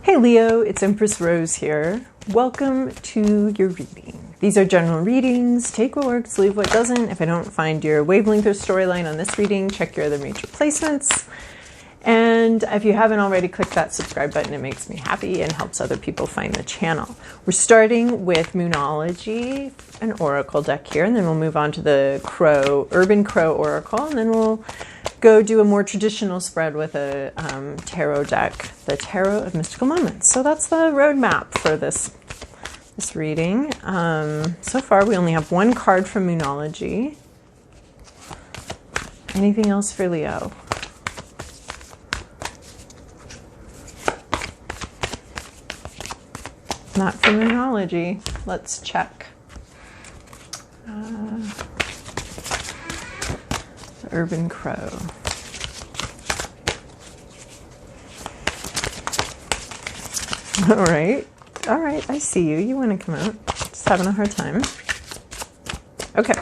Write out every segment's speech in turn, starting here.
Hey Leo, it's Empress Rose here. Welcome to your reading. These are general readings. Take what works, leave what doesn't. If I don't find your wavelength or storyline on this reading, check your other major placements. And if you haven't already, click that subscribe button. It makes me happy and helps other people find the channel. We're starting with Moonology, an oracle deck here, and then we'll move on to the Urban Crow Oracle, and then we'll go do a more traditional spread with a tarot deck, the Tarot of Mystical Moments. So that's the roadmap for this reading. So far, we only have one card from Moonology. Anything else for Leo? Not for Moonology. Let's check. Urban Crow. All right, I see you. You want to come out. Just having a hard time. Okay.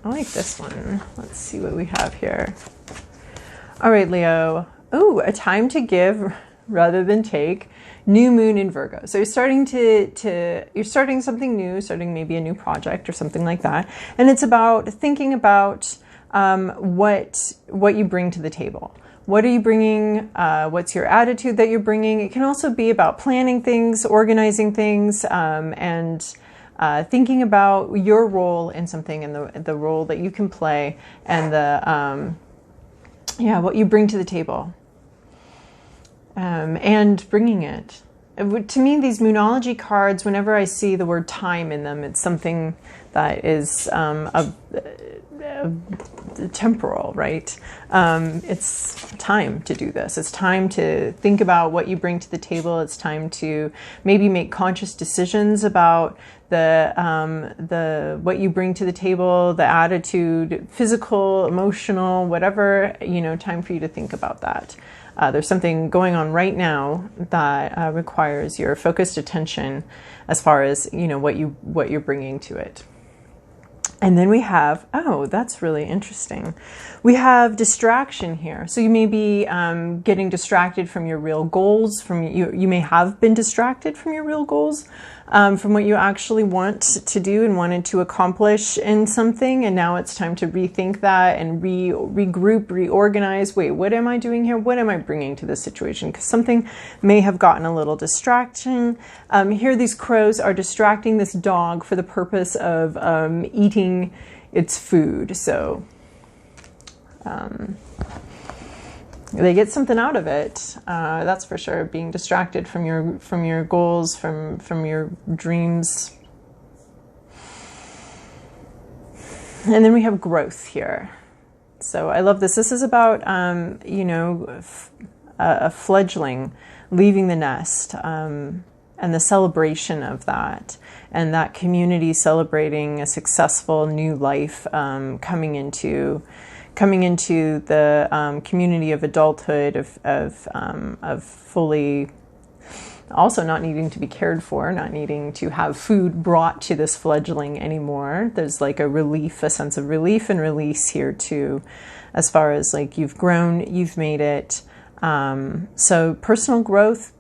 I like this one. Let's see what we have here. All right, Leo. Ooh, a time to give rather than take. New moon in Virgo. So you're starting you're starting something new, starting maybe a new project or something like that. And it's about thinking about what you bring to the table. What are you bringing? What's your attitude that you're bringing? It can also be about planning things, organizing things, and thinking about your role in something and the role that you can play and what you bring to the table. And bringing it. To me, these Moonology cards, whenever I see the word time in them, it's something that is temporal, right? It's time to do this. It's time to think about what you bring to the table. It's time to maybe make conscious decisions about what you bring to the table, the attitude, physical, emotional, whatever, time for you to think about that. There's something going on right now that requires your focused attention as far as, what you're bringing to it. And then we have, that's really interesting. We have distraction here. So you may be getting distracted from your real goals. You may have been distracted from your real goals, from what you actually want to do and wanted to accomplish in something. And now it's time to rethink that and regroup, reorganize. Wait, what am I doing here? What am I bringing to this situation? Because something may have gotten a little distraction. Here, these crows are distracting this dog for the purpose of eating its food. So they get something out of it. That's for sure. Being distracted from your goals, from your dreams. And then we have growth here. So I love this. This is about a fledgling leaving the nest, and the celebration of that, and that community celebrating a successful new life, coming into the community of adulthood, of fully also not needing to be cared for, not needing to have food brought to this fledgling anymore. There's like a sense of relief and release here too, as far as like you've grown, you've made it. So personal growth,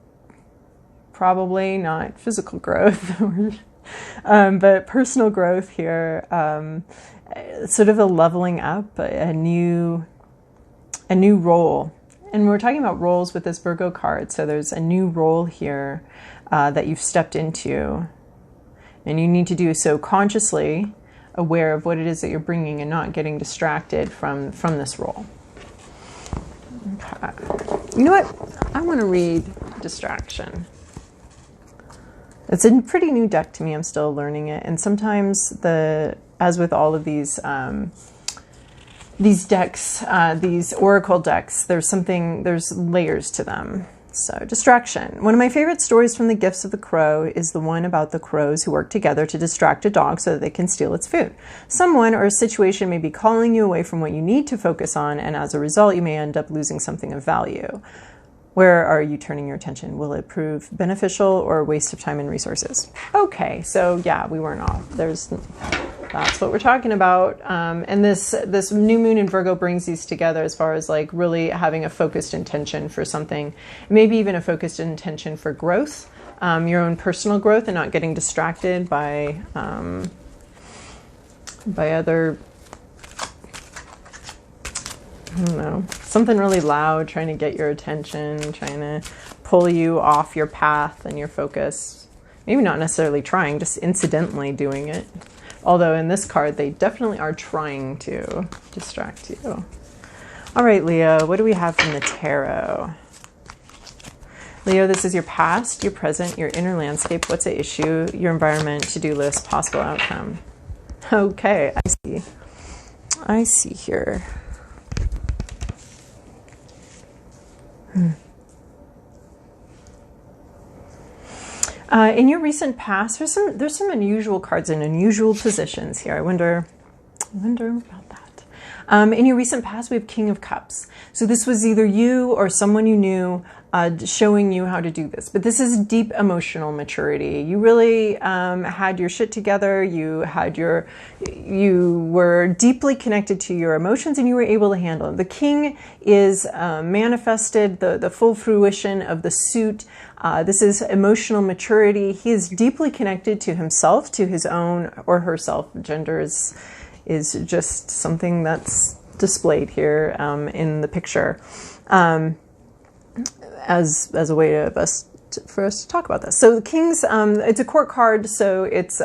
probably not physical growth, but personal growth here. Sort of a leveling up, a new role. And we're talking about roles with this Virgo card. So there's a new role here that you've stepped into. And you need to do so consciously aware of what it is that you're bringing and not getting distracted from this role. Okay. You know what? I want to read Distraction. It's a pretty new deck to me. I'm still learning it. And sometimes as with all of these decks, these oracle decks, there's layers to them. So, Distraction. One of my favorite stories from the Gifts of the Crow is the one about the crows who work together to distract a dog so that they can steal its food. Someone or a situation may be calling you away from what you need to focus on, and as a result, you may end up losing something of value. Where are you turning your attention? Will it prove beneficial or a waste of time and resources? Okay, so yeah, we weren't off. That's what we're talking about. And this new moon in Virgo brings these together as far as like really having a focused intention for something, maybe even a focused intention for growth, your own personal growth, and not getting distracted by other, I don't know, something really loud trying to get your attention, trying to pull you off your path and your focus. Maybe not necessarily trying, just incidentally doing it. Although in this card, they definitely are trying to distract you. All right, Leo, what do we have from the tarot? Leo, this is your past, your present, your inner landscape. What's at issue? Your environment, to-do list, possible outcome. Okay, I see. I see here. In your recent past, there's some unusual cards in unusual positions here. I wonder about that. In your recent past, we have King of Cups. So this was either you or someone you knew showing you how to do this. But this is deep emotional maturity. You really had your shit together. You were deeply connected to your emotions, and you were able to handle it. The King is manifested, the full fruition of the suit. This is emotional maturity. He is deeply connected to himself, to his own or herself. Gender is just something that's displayed here in the picture as a way for us to talk about this. So the King's, it's a court card, so it's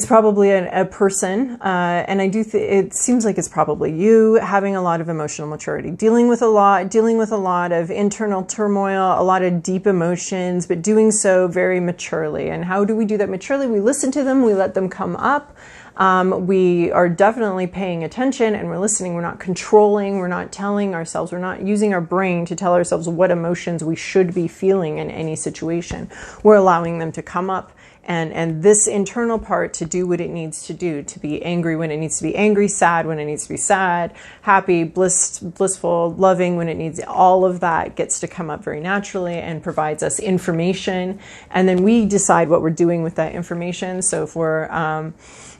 probably a person, and I do it seems like it's probably you having a lot of emotional maturity, dealing with a lot of internal turmoil, a lot of deep emotions, but doing so very maturely. And how do we do that maturely? We listen to them, we let them come up. We are definitely paying attention, and we're listening. We're not controlling. We're not telling ourselves. We're not using our brain to tell ourselves what emotions we should be feeling in any situation. We're allowing them to come up, and this internal part to do what it needs to do, to be angry when it needs to be angry, sad when it needs to be sad, happy, blissful, loving when it needs. All of that gets to come up very naturally and provides us information, and then we decide what we're doing with that information. So if we're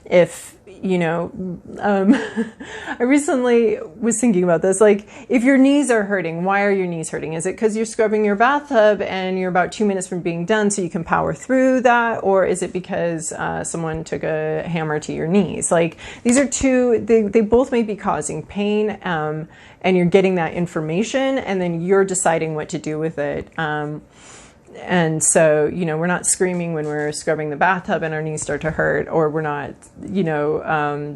I recently was thinking about this, like, if your knees are hurting, why are your knees hurting? Is it because you're scrubbing your bathtub and you're about 2 minutes from being done so you can power through that? Or is it because someone took a hammer to your knees? Like, these are two, they both may be causing pain, and you're getting that information, and then you're deciding what to do with it. And so, we're not screaming when we're scrubbing the bathtub and our knees start to hurt, or we're not,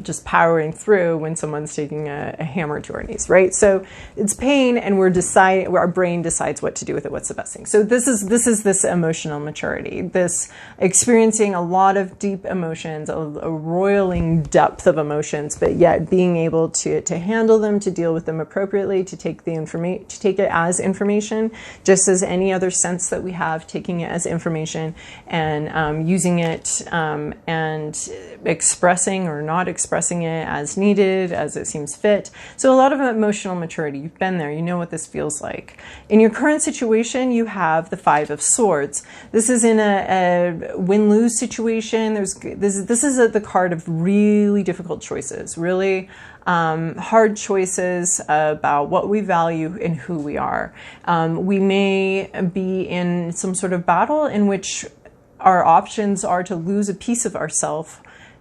just powering through when someone's taking a hammer to our knees, right? So it's pain, and our brain decides what to do with it, what's the best thing. So this is this emotional maturity, this experiencing a lot of deep emotions, a roiling depth of emotions, but yet being able to handle them, to deal with them appropriately, to take it as information, just as any other sense that we have, taking it as information and using it and expressing or not expressing it as needed, as it seems fit. So a lot of emotional maturity. You've been there. You know what this feels like. In your current situation, you have the Five of Swords. This is in a win-lose situation. This is the card of really difficult choices, really hard choices about what we value and who we are. We may be in some sort of battle in which our options are to lose a piece of ourselves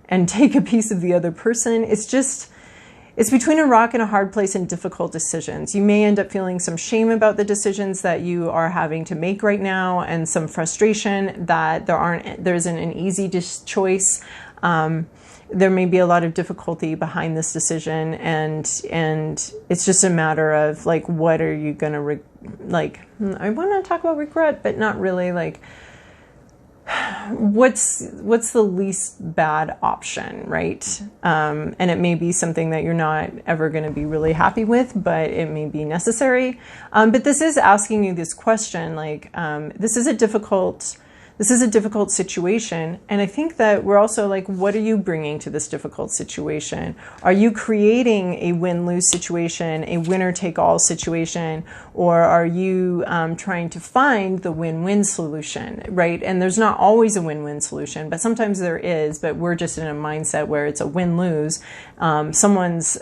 and take a piece of the other person. It's between a rock and a hard place and difficult decisions. You may end up feeling some shame about the decisions that you are having to make right now, and some frustration that there isn't an easy choice. There may be a lot of difficulty behind this decision, and it's just a matter of, like, what are you going to, I want to talk about regret, but not really, like, what's the least bad option, right? And it may be something that you're not ever going to be really happy with, but it may be necessary. But this is asking you this question, like, this is a difficult this is a difficult situation. And I think that we're also like, what are you bringing to this difficult situation? Are you creating a win-lose situation, a winner-take-all situation, or are you trying to find the win-win solution, right? And there's not always a win-win solution, but sometimes there is, but we're just in a mindset where it's a win-lose. Someone's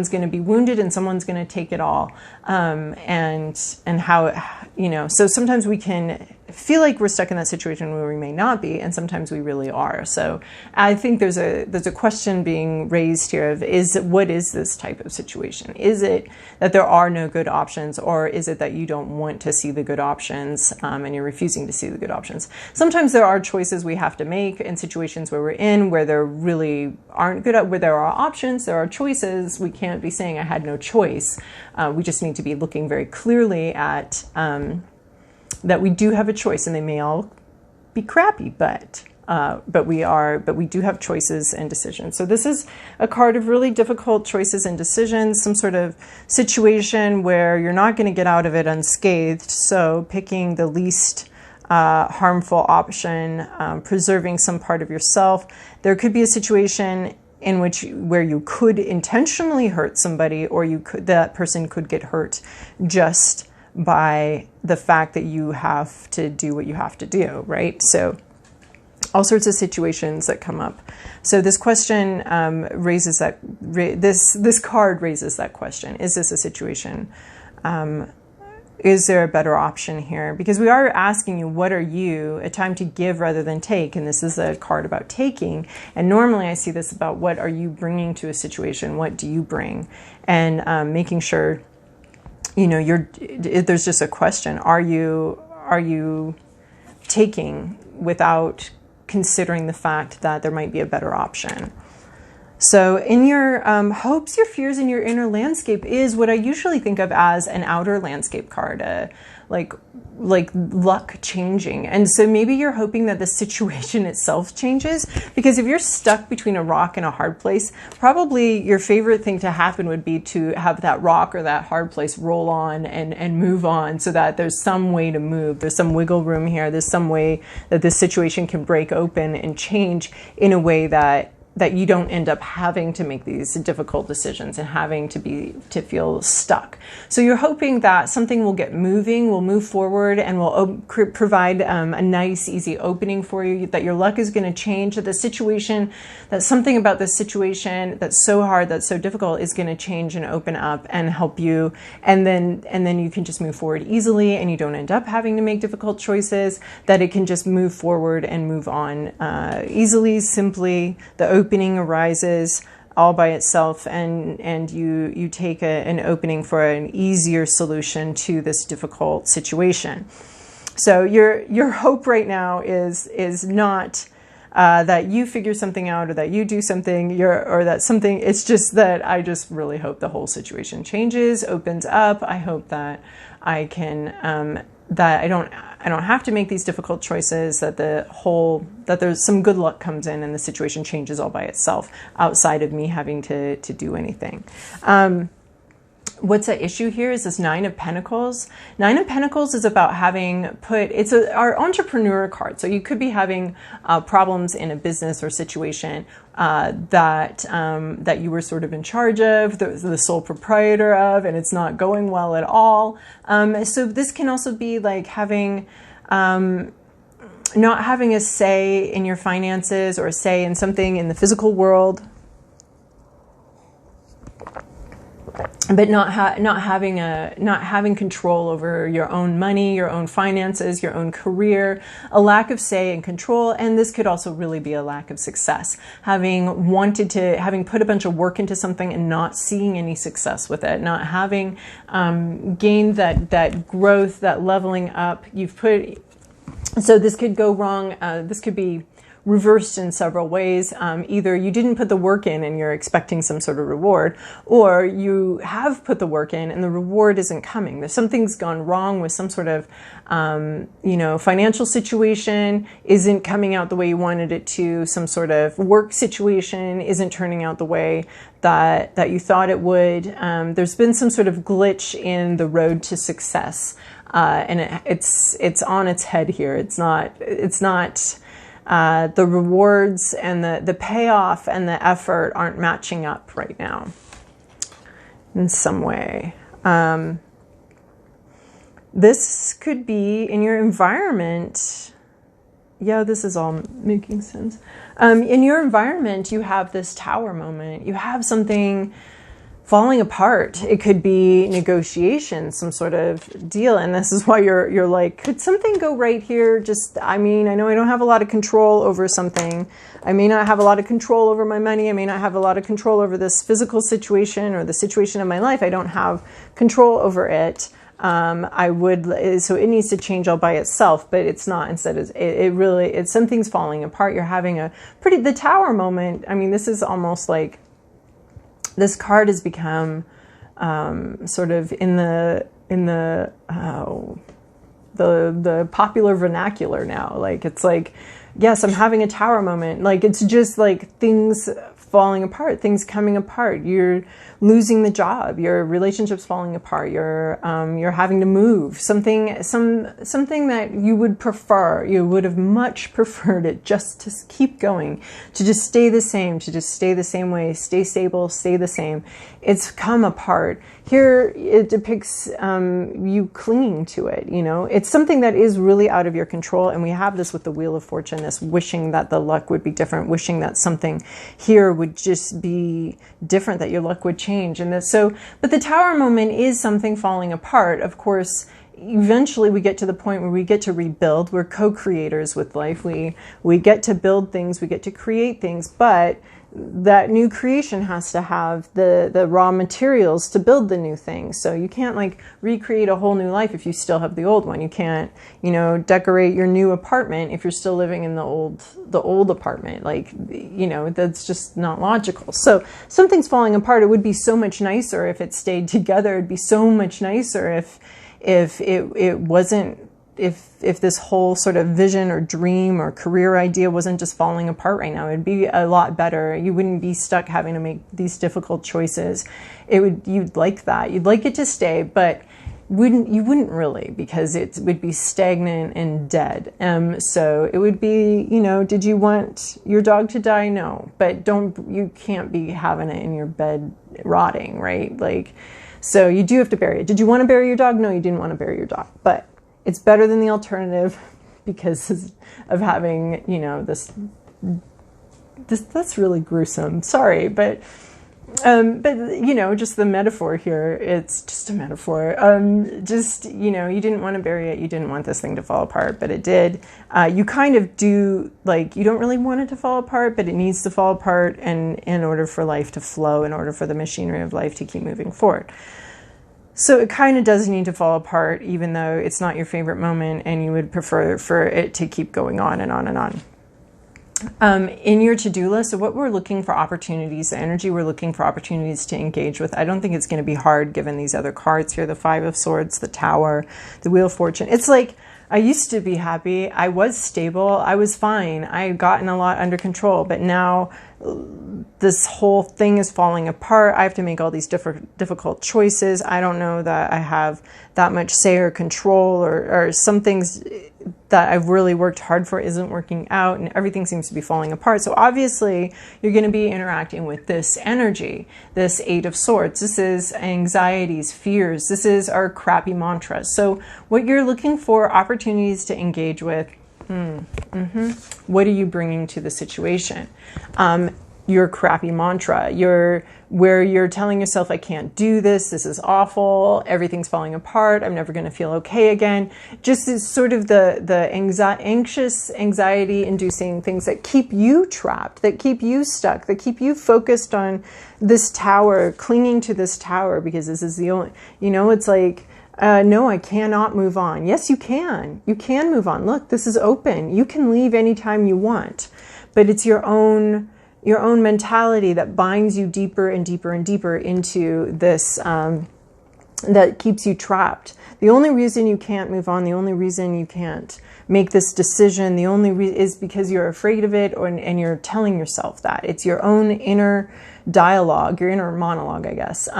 going to be wounded and someone's going to take it all. And how, so sometimes we can feel like we're stuck in that situation where we may not be, and sometimes we really are. So I think there's a question being raised here of what is this type of situation? Is it that there are no good options, or is it that you don't want to see the good options and you're refusing to see the good options? Sometimes there are choices we have to make in situations where we're in where there really aren't good, where there are options, there are choices. We can't be saying I had no choice. We just need to be looking very clearly at that we do have a choice, and they may all be crappy, but we do have choices and decisions. So this is a card of really difficult choices and decisions, some sort of situation where you're not going to get out of it unscathed. So picking the least harmful option, preserving some part of yourself. There could be a situation in where you could intentionally hurt somebody, or that person could get hurt just by the fact that you have to do what you have to do, right? So all sorts of situations that come up. So this question raises that, this card raises that question. Is this a situation? Is there a better option here? Because we are asking you, what are you? A time to give rather than take. And this is a card about taking. And normally I see this about what are you bringing to a situation? What do you bring? And making sure, there's just a question. Are you taking without considering the fact that there might be a better option? So in your hopes, your fears, and your inner landscape is what I usually think of as an outer landscape card, like luck changing. And so maybe you're hoping that the situation itself changes, because if you're stuck between a rock and a hard place, probably your favorite thing to happen would be to have that rock or that hard place roll on and move on, so that there's some way to move. There's some wiggle room here. There's some way that this situation can break open and change in a way that you don't end up having to make these difficult decisions and having to feel stuck. So you're hoping that something will get moving, will move forward, and will provide a nice, easy opening for you, that your luck is going to change, that something about this situation that's so hard, that's so difficult, is going to change and open up and help you. And then you can just move forward easily, and you don't end up having to make difficult choices, that it can just move forward and move on easily, simply. The opening arises all by itself, and you take an opening for an easier solution to this difficult situation. So your hope right now is not that you figure something out, or that you do something, or that something. It's just that I just really hope the whole situation changes, opens up. I hope that I can that I don't have to make these difficult choices, that there's some good luck comes in and the situation changes all by itself, outside of me having to do anything. What's at issue here is this Nine of Pentacles. Nine of Pentacles is about it's our entrepreneur card. So you could be having problems in a business or situation that you were sort of in charge of, the sole proprietor of, and it's not going well at all. So this can also be like having not having a say in your finances, or a say in something in the physical world, but not having control over your own money, your own finances, your own career, a lack of say and control. And this could also really be a lack of success, having put a bunch of work into something and not seeing any success with it, not having gained that growth, that leveling up. So this could go wrong. This could be reversed in several ways. Either you didn't put the work in and you're expecting some sort of reward, or you have put the work in and the reward isn't coming. There's something's gone wrong with some sort of, financial situation isn't coming out the way you wanted it to. Some sort of work situation isn't turning out the way that you thought it would. There's been some sort of glitch in the road to success. And it's on its head here. It's not the rewards and the payoff and the effort aren't matching up right now in some way. This could be in your environment. Yeah, this is all making sense. In your environment, you have this tower moment. You have something falling apart. It could be negotiation, some sort of deal. And this is why you're like, could something go right here? I know I don't have a lot of control over something. I may not have a lot of control over my money. I may not have a lot of control over this physical situation or the situation of my life. I don't have control over it. So it needs to change all by itself, but it's not. Instead, it's something's falling apart. You're having the tower moment. I mean, this is almost like, this card has become sort of in the popular vernacular now. Like, it's like, yes, I'm having a tower moment. Like, it's just like things falling apart, things coming apart. You're losing the job. Your relationship's falling apart. You're having to move. Something that you would prefer. You would have much preferred it just to keep going, to just stay the same, to just stay the same way, stay stable, stay the same. It's come apart. Here it depicts you clinging to it. It's something that is really out of your control, and we have this with the Wheel of Fortune, this wishing that the luck would be different, wishing that something here would just be different, that your luck would change. But the tower moment is something falling apart. Of course, eventually we get to the point where we get to rebuild. We're co-creators with life. We get to build things, we get to create things, but that new creation has to have the raw materials to build the new thing. So you can't like recreate a whole new life if you still have the old one. You can't, decorate your new apartment if you're still living in the old apartment. Like, that's just not logical. So something's falling apart. It would be so much nicer if it stayed together. It'd be so much nicer if it wasn't, if this whole sort of vision or dream or career idea wasn't just falling apart right now. It'd be a lot better. You wouldn't be stuck having to make these difficult choices. You'd like that. You'd like it to stay, but you wouldn't really, because it would be stagnant and dead. So it would be, did you want your dog to die? No, but you can't be having it in your bed rotting, right? Like, so you do have to bury it. Did you want to bury your dog? No, you didn't want to bury your dog, but it's better than the alternative because of having, this that's really gruesome. Sorry, but just the metaphor here, it's just a metaphor. You didn't want to bury it. You didn't want this thing to fall apart, but it did. You kind of do, like, you don't really want it to fall apart, but it needs to fall apart in order for life to flow, in order for the machinery of life to keep moving forward. So it kind of does need to fall apart, even though it's not your favorite moment and you would prefer for it to keep going on and on and on. In your to-do list, so what we're looking for opportunities, the energy we're looking for opportunities to engage with, I don't think it's going to be hard given these other cards here, the Five of Swords, the Tower, the Wheel of Fortune. It's like, I used to be happy, I was stable, I was fine, I had gotten a lot under control, but now this whole thing is falling apart. I have to make all these difficult choices. I don't know that I have that much say or control, or some things that I've really worked hard for isn't working out, and everything seems to be falling apart. So obviously you're going to be interacting with this energy, this Eight of Swords. This is anxieties, fears. This is our crappy mantra. So what you're looking for, opportunities to engage with, what are you bringing to the situation? Your crappy mantra, where you're telling yourself, I can't do this, this is awful, everything's falling apart, I'm never going to feel okay again. Just is sort of the anxious, anxiety-inducing things that keep you trapped, that keep you stuck, that keep you focused on this tower, clinging to this tower, because this is the only, it's like, no, I cannot move on. Yes, you can. You can move on. Look, this is open. You can leave anytime you want. but it's your own mentality that binds you deeper and deeper and deeper into this, that keeps you trapped. The only reason you can't move on, the only reason you can't make this decision, the only reason is because you're afraid of it, and you're telling yourself that. It's your own inner dialogue, your inner monologue, I guess. It's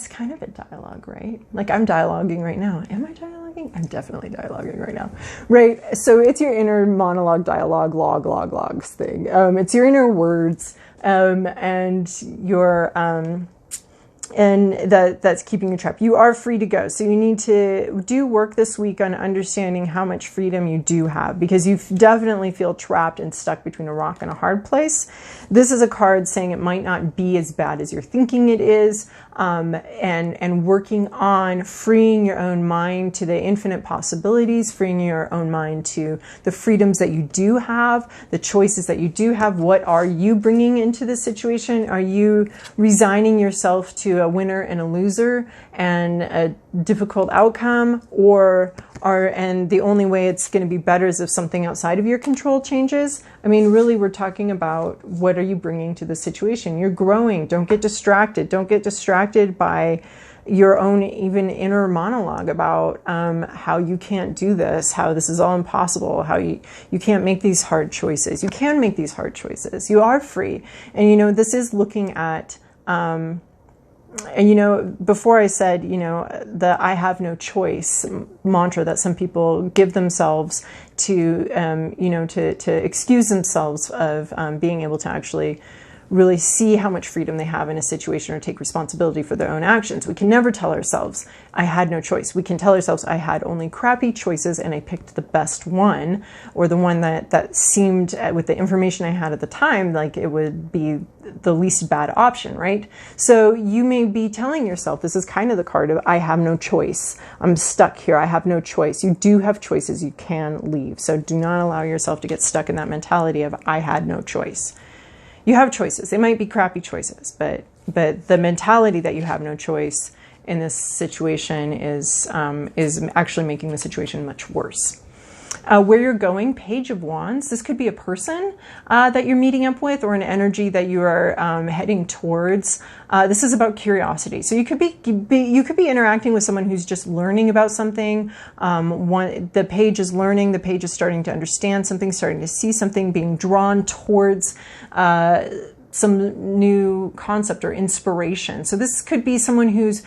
kind of a dialogue, right? Like, I'm dialoguing right now. Am I dialoguing? I'm definitely dialoguing right now, right? So it's your inner monologue, dialogue, logs thing. It's your inner words, and your and that's keeping you trapped. You are free to go. So you need to do work this week on understanding how much freedom you do have, because you definitely feel trapped and stuck between a rock and a hard place. This is a card saying it might not be as bad as you're thinking it is, and working on freeing your own mind to the infinite possibilities, freeing your own mind to the freedoms that you do have, the choices that you do have. What are you bringing into this situation? Are you resigning yourself to a winner and a loser and a difficult outcome, and the only way it's going to be better is if something outside of your control changes? I mean, really, we're talking about what are you bringing to the situation? You're growing. Don't get distracted. Don't get distracted by your own even inner monologue about how you can't do this, how this is all impossible, how you can't make these hard choices. You can make these hard choices. You are free. And, this is looking at... before I said, the I have no choice mantra that some people give themselves to, to excuse themselves of being able to actually really see how much freedom they have in a situation or take responsibility for their own actions. We can never tell ourselves, I had no choice. We can tell ourselves, I had only crappy choices and I picked the best one, or the one that seemed, with the information I had at the time, like it would be the least bad option, right? So you may be telling yourself, this is kind of the card of, I have no choice. I'm stuck here. I have no choice. You do have choices. You can leave. So do not allow yourself to get stuck in that mentality of, I had no choice. You have choices. They might be crappy choices, but the mentality that you have no choice in this situation is actually making the situation much worse. Where you're going, Page of Wands. This could be a person that you're meeting up with, or an energy that you are heading towards. This is about curiosity. So you could be interacting with someone who's just learning about something. The page is learning. The page is starting to understand something, starting to see something, being drawn towards some new concept or inspiration. So this could be someone who's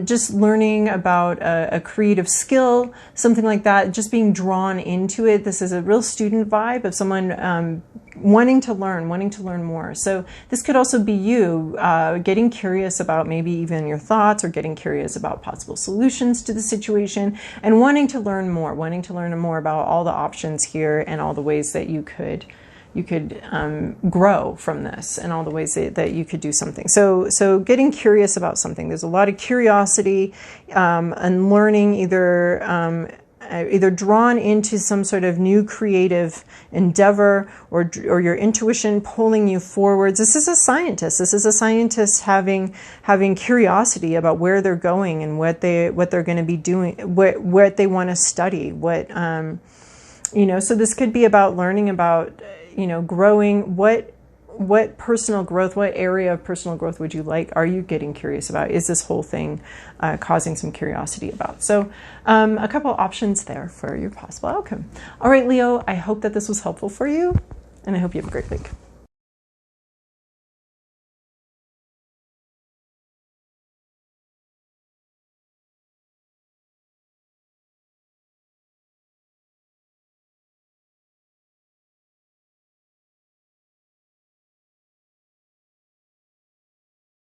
just learning about a creative skill, something like that, just being drawn into it. This is a real student vibe of someone wanting to learn more. So this could also be you getting curious about maybe even your thoughts, or getting curious about possible solutions to the situation, and wanting to learn more about all the options here and all the ways that you could grow from this, and all the ways that you could do something. So getting curious about something. There's a lot of curiosity and learning, either drawn into some sort of new creative endeavor, or your intuition pulling you forwards. This is a scientist. This is a scientist having curiosity about where they're going and what they're going to be doing, what they want to study. So this could be about learning about, growing. What personal growth, what area of personal growth would you like? Are you getting curious about? Is this whole thing causing some curiosity about? So a couple options there for your possible outcome. All right, Leo, I hope that this was helpful for you, and I hope you have a great week.